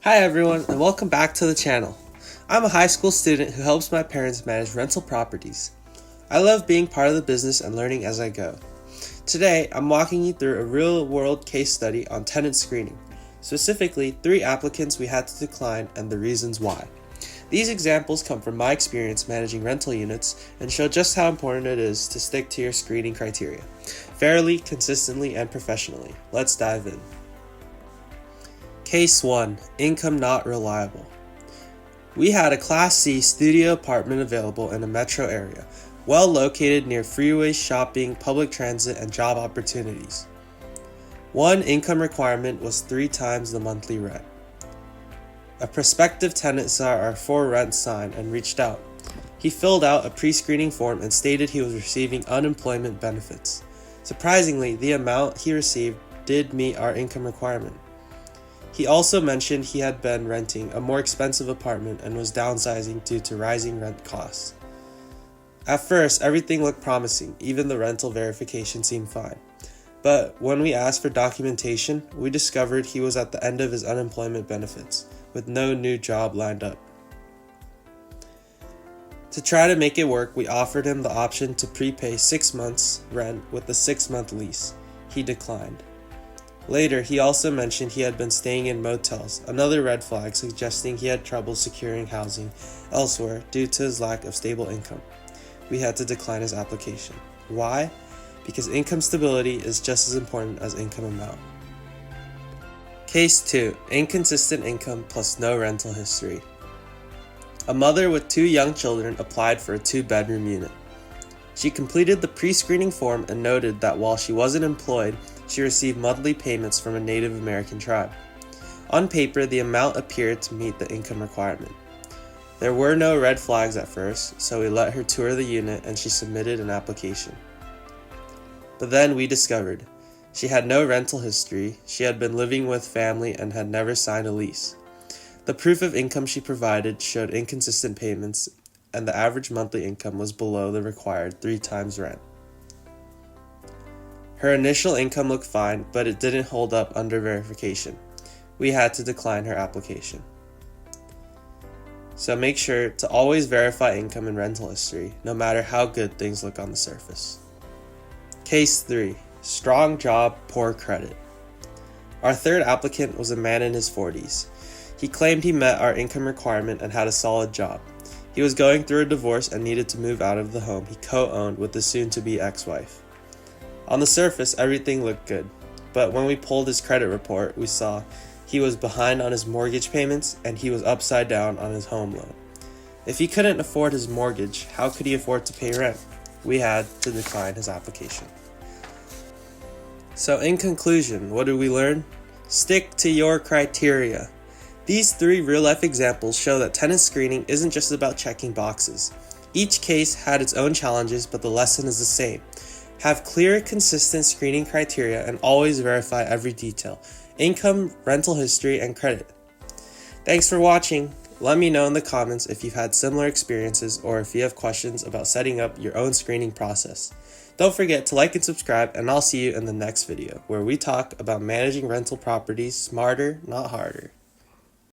Hi everyone, and welcome back to the channel. I'm a high school student who helps my parents manage rental properties. I love being part of the business and learning as I go. Today, I'm walking you through a real-world case study on tenant screening, specifically 3 applicants we had to decline and the reasons why. These examples come from my experience managing rental units and show just how important it is to stick to your screening criteria, fairly, consistently, and professionally. Let's dive in. Case 1. Income not reliable. We had a Class C studio apartment available in a metro area, well located near freeways, shopping, public transit, and job opportunities. One income requirement was 3 times the monthly rent. A prospective tenant saw our for rent sign and reached out. He filled out a pre-screening form and stated he was receiving unemployment benefits. Surprisingly, the amount he received did meet our income requirement. He also mentioned he had been renting a more expensive apartment and was downsizing due to rising rent costs. At first, everything looked promising, even the rental verification seemed fine. But when we asked for documentation, we discovered he was at the end of his unemployment benefits, with no new job lined up. To try to make it work, we offered him the option to prepay 6 months' rent with a 6-month lease. He declined. Later, he also mentioned he had been staying in motels, another red flag suggesting he had trouble securing housing elsewhere due to his lack of stable income. We had to decline his application. Why? Because income stability is just as important as income amount. Case 2. Inconsistent income plus no rental history. A mother with 2 young children applied for a 2-bedroom unit. She completed the pre-screening form and noted that while she wasn't employed, she received monthly payments from a Native American tribe. On paper, the amount appeared to meet the income requirement. There were no red flags at first, so we let her tour the unit and she submitted an application. But then we discovered she had no rental history, she had been living with family and had never signed a lease. The proof of income she provided showed inconsistent payments, and the average monthly income was below the required 3 times rent. Her initial income looked fine, but it didn't hold up under verification. We had to decline her application. So make sure to always verify income and rental history, no matter how good things look on the surface. Case 3. Strong job, poor credit. Our 3rd applicant was a man in his 40s. He claimed he met our income requirement and had a solid job. He was going through a divorce and needed to move out of the home he co-owned with the soon-to-be ex-wife. On the surface, everything looked good, but when we pulled his credit report, we saw he was behind on his mortgage payments and he was upside down on his home loan. If he couldn't afford his mortgage, how could he afford to pay rent? We had to decline his application. So in conclusion, what did we learn? Stick to your criteria. These 3 real-life examples show that tenant screening isn't just about checking boxes. Each case had its own challenges, but the lesson is the same. Have clear, consistent screening criteria and always verify every detail: income, rental history, and credit. Thanks for watching. Let me know in the comments if you've had similar experiences or if you have questions about setting up your own screening process. Don't forget to like and subscribe, and I'll see you in the next video where we talk about managing rental properties smarter, not harder.